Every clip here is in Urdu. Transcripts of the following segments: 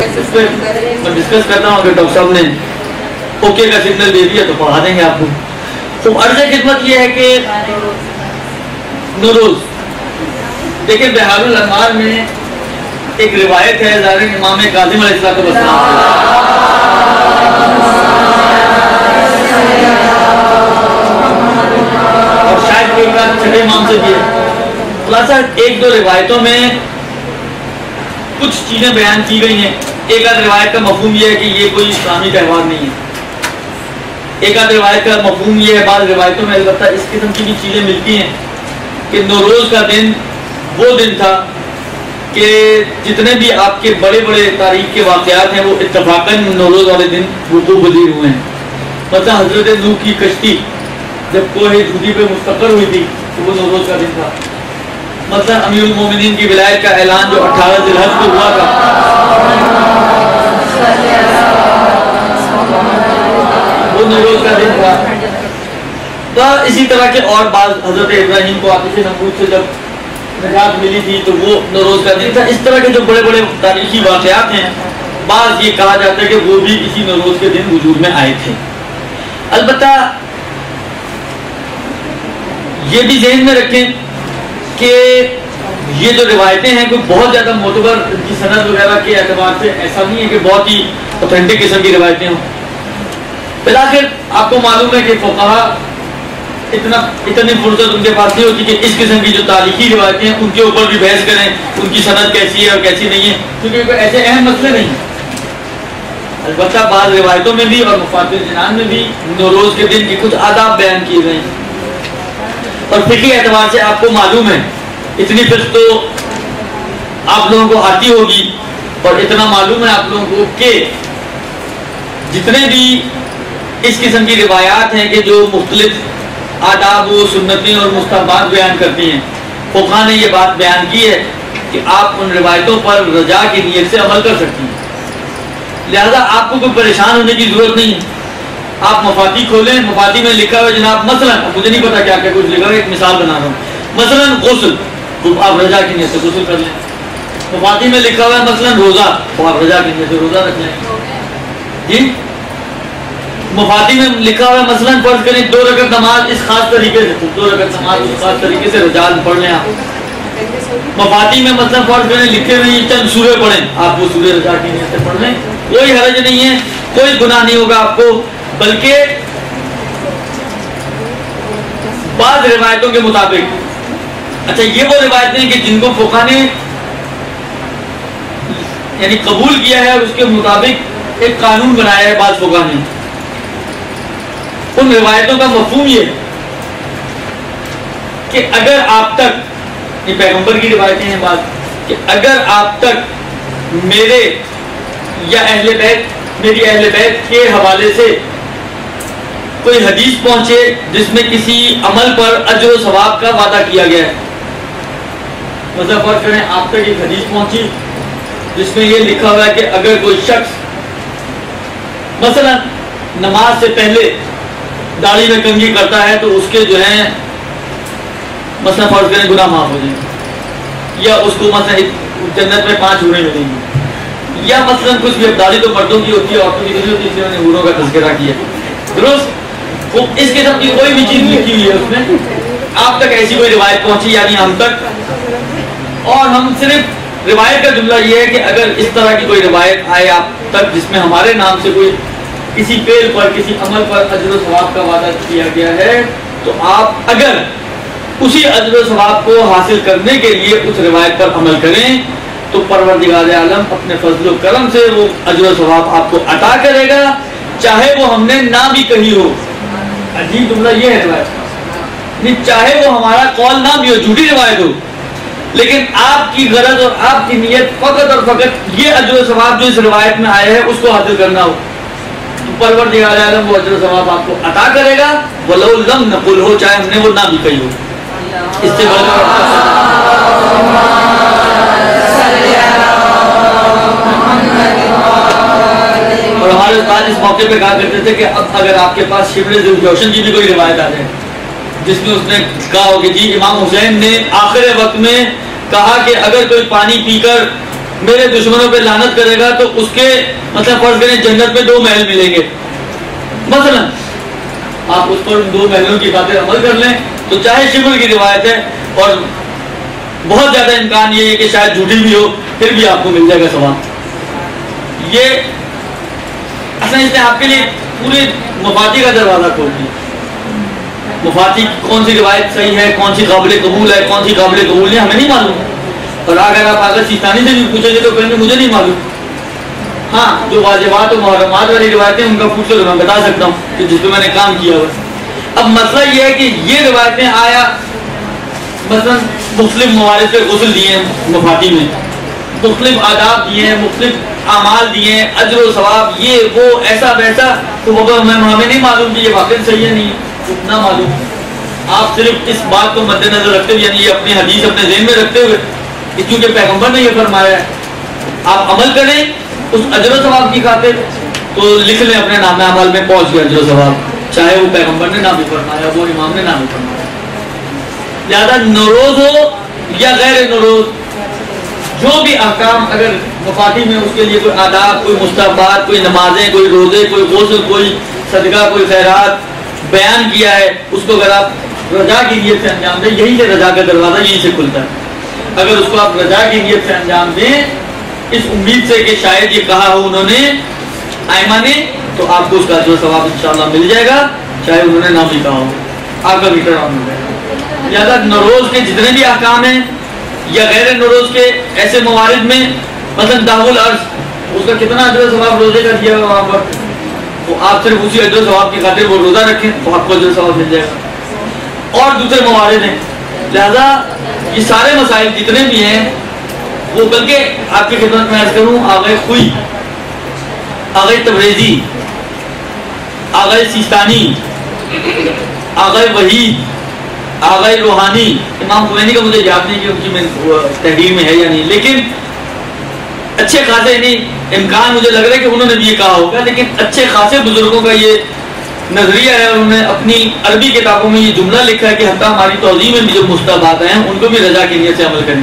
اس پہ میں ڈسکس کرتا ہوں. اگر ڈاکٹر صاحب نے اوکے کا سگنل دے دیا تو پڑھا دیں گے آپ کو. تو عرض خدمت یہ ہے کہ نوروز دیکھیں بحار الانوار میں ایک روایت ہے ظاہر امام کاظم علیہ السلام اور شاید ایک بار چھٹے امام سے بھی ہے. خلاصہ ایک دو روایتوں میں کچھ چیزیں بیان کی گئی ہیں. ایک آدھ روایت کا مفہوم یہ ہے کہ یہ کوئی اسلامی تہوار نہیں ہے. ایک آدھ روایت کا مفہوم یہ ہے, بعض روایتوں میں البتہ اس قسم کی بھی چیزیں ملتی ہیں کہ نوروز کا دن وہ دن تھا کہ جتنے بھی آپ کے بڑے بڑے تاریخ کے واقعات ہیں وہ اتفاقاً نوروز والے دن وقوع پذیر ہوئے ہیں. مثلا حضرت نوح کی کشتی جب کوہ جودی پہ مستقر ہوئی تھی تو وہ نوروز کا دن تھا. مثلا امیر المومنین کی ولایت کا اعلان جو 18 ذی الحج کو ہوا تھا وہ نوروز کا دن تھا. تو اسی طرح کے اور بعض حضرت ابراہیم کو آتش نمرود سے جب نجات ملی تھی تو وہ نوروز کا دن تھا. اس طرح کے جو بڑے بڑے تاریخی واقعات ہیں بعض یہ کہا جاتا ہے کہ وہ بھی اسی نوروز کے دن وجود میں آئے تھے. البتہ یہ بھی ذہن میں رکھیں کہ یہ جو روایتیں ہیں کوئی بہت زیادہ معتبر ان کی سند وغیرہ کے اعتبار سے ایسا نہیں ہے کہ بہت ہی اوتھینٹک قسم کی روایتیں ہوں. بالآخر آپ کو معلوم ہے کہ فقہا اتنی فرصت ان کے پاس نہیں ہوتی کہ اس قسم کی جو تاریخی روایتیں ہیں ان کے اوپر بھی بحث کریں ان کی سند کیسی ہے اور کیسی نہیں ہے, کیونکہ ایسے اہم مسئلے نہیں ہیں. البتہ بعض روایتوں میں بھی اور مفاد الجنان میں بھی نوروز کے دن کے کچھ آداب بیان کیے گئے ہیں. اور فقہی اعتبار سے آپ کو معلوم ہے اتنی فقہ تو آپ لوگوں کو آتی ہوگی اور اتنا معلوم ہے آپ لوگوں کو کہ جتنے بھی اس قسم کی روایات ہیں کہ جو مختلف آداب و سنتیں اور مستحبات بیان کرتی ہیں, فقہا نے یہ بات بیان کی ہے کہ آپ ان روایتوں پر رجا کی نیت سے عمل کر سکتی ہیں. لہذا آپ کو کوئی پریشان ہونے کی ضرورت نہیں ہے. آپ مفاتی کھولیں, مفاتی میں لکھا ہوا جناب مثلا مجھے نہیں پتا کیا کچھ لکھا ہے, ایک مثال بنا رہا ہوں. مثلا غسل تو آپ رجا کی نیت سے غسل کر لیں. مفاتی میں لکھا ہوا ہے مثلا روزہ تو آپ رجا کی نیت سے روزہ رکھ لیں. جی مفاتی میں لکھا ہوا ہے مثلا فرض کریں 2 رکعت نماز اس خاص طریقے سے 2 رکعت نماز اس خاص طریقے سے رجا پڑھ لیں. آپ مفاتی میں مثلا فرض کریں لکھے ہوئے چند سورے پڑھیں, آپ وہ سورے رجا کی نیت سے پڑھ لیں. کوئی حرج نہیں ہے, کوئی گناہ نہیں ہوگا آپ کو. بلکہ بعض روایتوں کے مطابق اچھا یہ وہ روایتیں ہیں کہ جن کو فقہا نے یعنی قبول کیا ہے اور اس کے مطابق ایک قانون بنایا ہے بعض فقہا نے. ان روایتوں کا مفہوم یہ کہ اگر آپ تک یہ پیغمبر کی روایتیں ہیں بعض کہ اگر آپ تک میرے یا اہل بیت میری اہل بیت کے حوالے سے کوئی حدیث پہنچے جس میں کسی عمل پر اجر و ثواب کا وعدہ کیا گیا ہے. مثلا فرض کریں آپ تک ایک حدیث پہنچی جس میں یہ لکھا ہوا ہے کہ اگر کوئی شخص مثلا نماز سے پہلے داڑھی میں کنگھی کرتا ہے تو اس کے جو ہیں مثلا فرض کریں گناہ معاف ہو جائیں گے, یا اس کو مثلا جنت میں 5 حوریں ملیں گی, یا مثلا کچھ بھی. اب داڑھی تو مردوں کی ہوتی ہے عورتوں کی نہیں ہوتی, اس لیے انہوں نے حوروں کا تذکرہ کیا. درست اس قسم کی کوئی بھی چیز لکھی ہوئی ہے اس میں آپ تک ایسی کوئی روایت پہنچی یعنی ہم تک, اور ہم صرف روایت کا جملہ یہ ہے کہ اگر اس طرح کی کوئی روایت آئے آپ تک جس میں ہمارے نام سے کوئی کسی فعل پر کسی عمل پر اجر و ثواب کا وعدہ کیا گیا ہے تو آپ اگر اسی اجر و ثواب کو حاصل کرنے کے لیے اس روایت پر عمل کریں تو پروردگار عالم اپنے فضل و کرم سے وہ اجر و ثواب آپ کو عطا کرے گا, چاہے وہ ہم نے نہ بھی کہی ہو. عجیب جملہ یہ ہے روایت, چاہے وہ ہمارا قول نہ بھی ہو, جھوٹی روایت ہو, لیکن آپ کی غرض اور آپ کی نیت فقط اور فقط یہ اجر و ثواب جو اس روایت میں آیا ہے اس کو حاصل کرنا ہو تو پروردگار عالم وہ اجر و ثواب آپ کو عطا کرے گا. وَلَوْ لَمْ نَقُلْ ہو, چاہے ہم نے وہ نہ بھی کہی ہو. اس سے اور ہمارے استاد اس موقع پہ کہا کرتے تھے کہ اب اگر آپ کے پاس شبر ذوالجوشن کی بھی کوئی روایت آ جائے جس میں اس نے کہا ہو کہ جی امام حسین نے آخر وقت میں کہا کہ اگر کوئی پانی پی کر میرے دشمنوں پہ لعنت کرے گا تو اس کے مطلب فرض کریں جنت میں 2 محل ملیں گے مثلا، آپ اس پر 2 محلوں کی خاطر عمل کر لیں تو چاہے شبر کی روایت ہے اور بہت زیادہ امکان یہ ہے کہ شاید جھوٹی بھی ہو پھر بھی آپ کو مل جائے گا ثواب۔ یہ اصل اس نے آپ کے لیے پورے مفاتی کا دروازہ کھول دیا۔ مفاتی کون سی روایت صحیح ہے، کون سی قابل قبول ہے، کون سی قابل قبول نہیں، ہمیں نہیں معلوم۔ اور اگر آپ آگر سیستانی سے بھی پوچھیں گے تو کہیں گے مجھے نہیں معلوم۔ ہاں جو واجبات و محرمات والی روایتیں ان کا پوچھ کر میں بتا سکتا ہوں کہ جس پہ میں نے کام کیا ہوا۔ اب مسئلہ یہ ہے کہ یہ روایتیں آیا مثلا مختلف موارد پہ غسل دیے ہیں مفاتی میں، مختلف آداب دیے ہیں، مختلف اعمال دیے ہیں، اجر و ثواب یہ وہ ایسا ویسا، تو ہمیں نہیں معلوم کہ یہ واقعی صحیح ہے نہیں اتنا معلوم۔ آپ صرف اس بات کو مد نظر رکھتے ہوئے یعنی یہ اپنی حدیث اپنے ذہن میں رکھتے ہوئے کہ چونکہ پیغمبر نے یہ فرمایا ہے آپ عمل کریں اس اجر و ثواب کی خاطر، تو لکھ لیں اپنے نام اعمال میں پہنچ گیا اجر و ثواب، چاہے وہ پیغمبر نے نہ بھی فرمایا وہ امام نے نہ بھی فرمایا۔ زیادہ نوروز ہو یا غیر نوروز، جو بھی احکام اگر مفاتی میں اس کے لیے کوئی آداب، کوئی مستحبات، کوئی نمازیں، کوئی روزے، کوئی غسل، کوئی صدقہ، کوئی خیرات بیان کیا ہے، اس کو اگر آپ رضا کی نیت سے انجام دیں، یہیں سے رضا کا دروازہ یہیں سے کھلتا ہے۔ اگر اس کو آپ رضا کی نیت سے انجام دیں اس امید سے کہ شاید یہ کہا ہو انہوں نے ائمہ نے، تو آپ کو اس کا اجر و ثواب انشاءاللہ مل جائے گا، چاہے انہوں نے نہ بھی کہا ہو، آپ کا میٹر آن ہو جائے گا۔ زیادہ نوروز کے جتنے بھی احکام ہیں یا غیر نوروز کے ایسے موارد میں مثلا دعو العرض، اس کا کتنا اجر و ثواب روزے کا دیا ہوا وہاں پر، تو آپ صرف اسی اجر و ثواب کی خاطر وہ روزہ رکھیں تو آپ کو اجر و ثواب مل جائے گا۔ اور دوسرے موارد ہیں، لہذا یہ سارے مسائل جتنے بھی ہیں وہ بلکہ آپ کی خدمت میں عرض کروں، آغا خوئی، آغا تبریزی، آغا سیستانی، آغا وحید، آغا روحانی، امام خمینی کا مجھے یاد نہیں کہ ان کی میں تحریر میں ہے یا نہیں، لیکن اچھے خاصے نہیں امکان مجھے لگ رہا ہے کہ انہوں نے بھی یہ کہا ہوگا، لیکن اچھے خاصے بزرگوں کا یہ نظریہ ہے، انہوں نے اپنی عربی کتابوں میں یہ جملہ لکھا ہے کہ حتیٰ ہماری توضیح میں بھی جو مستحبات ہیں ان کو بھی رضا کی نیت سے عمل کریں،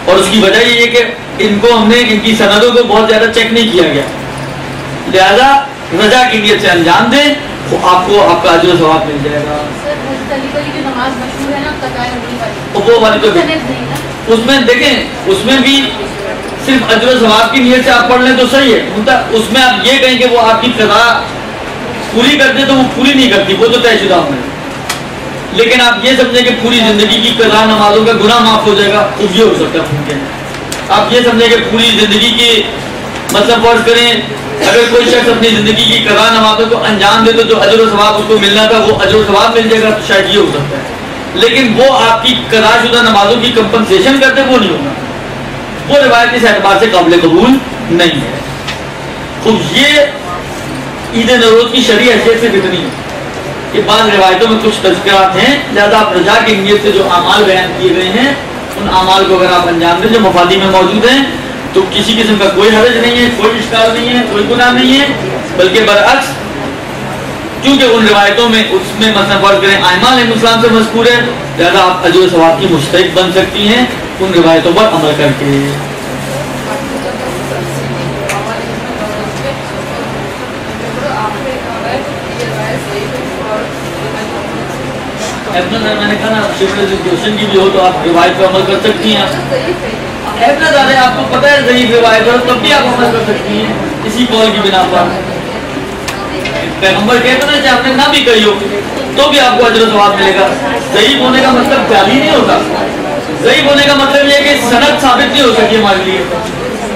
اور اس کی وجہ یہ ہے کہ ان کو ہم نے ان کی سندوں کو بہت زیادہ چیک نہیں کیا گیا، لہذا رضا کی نیت سے انجام دیں تو آپ کو آپ کا اجر و ثواب مل جائے گا۔ وہ والی تو اس میں دیکھیں اس میں بھی صرف اجر و ثواب کی نیت سے آپ پڑھ لیں تو صحیح ہے، اس میں آپ یہ کہیں کہ وہ آپ کی قضا پوری کر دے تو وہ پوری نہیں کرتی، وہ تو طے شدہ ہے، لیکن آپ یہ سمجھیں کہ پوری زندگی کی قضا نمازوں کا گناہ معاف ہو جائے گا، تو یہ ہو سکتا ہے ممکن ہے۔ آپ یہ سمجھیں کہ پوری زندگی کی مطلب فرض کریں اگر کوئی شخص اپنی زندگی کی قضا نمازوں کو انجام دے تو جو اجر و ثواب اس کو ملنا تھا وہ اجر و ثواب مل جائے گا، تو شاید یہ ہو سکتا ہے، لیکن وہ آپ کی قضا شدہ نمازوں کی کمپنسیشن کرتے وہ نہیں ہوگا، وہ روایت اس اعتبار سے قابل قبول نہیں ہے۔ خب یہ عید نوروز کی شرعی حیثیت سے اتنی ہے کہ بعض روایتوں میں کچھ تذکرات ہیں، لہذا آپ رضا کی نیت سے جو اعمال بیان کیے گئے ہیں ان اعمال کو اگر آپ انجام دیں جو مفادی میں موجود ہیں تو کسی قسم کا کوئی حرج نہیں ہے، کوئی اشکال نہیں ہے، کوئی گناہ نہیں ہے، بلکہ برعکس کیونکہ ان روایتوں میں اس میں مثلا فرض کریں ائمہ علیہ السلام سے مذکور ہے، لہذا آپ اجر و ثواب کی مستحق بن سکتی ہیں ان روایتوں پر عمل کر کے۔ میں نے کہا نا شفٹ کی بھی ہو تو آپ روایت پہ عمل کر سکتی ہیں، آپ کو پتہ ہے ضعیف روایت ہے تب بھی آپ عمل کر سکتی ہیں اسی قول کی بنا پر۔ پیغمبر کہتے ہیں کہ آپ نے نہ بھی کہی ہو تو بھی آپ کو اجر و ثواب ملے گا۔ ضعیف ہونے کا مطلب جعلی نہیں ہوتا، ضعیف ہونے کا مطلب یہ ہے کہ سند ثابت نہیں ہو سکی ہمارے لیے،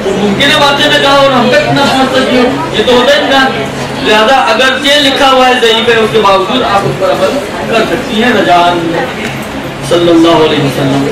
تو ممکن ہے باتیں میں کہا اور ہم تک نہ پہنچ سکی ہو، یہ تو ہوتا ہے انسان، لہٰذا اگر یہ لکھا ہوا ہے ضعیف ہے اس کے باوجود آپ اس پر عمل کر سکتی ہیں۔ رجاء صلی اللہ علیہ وسلم۔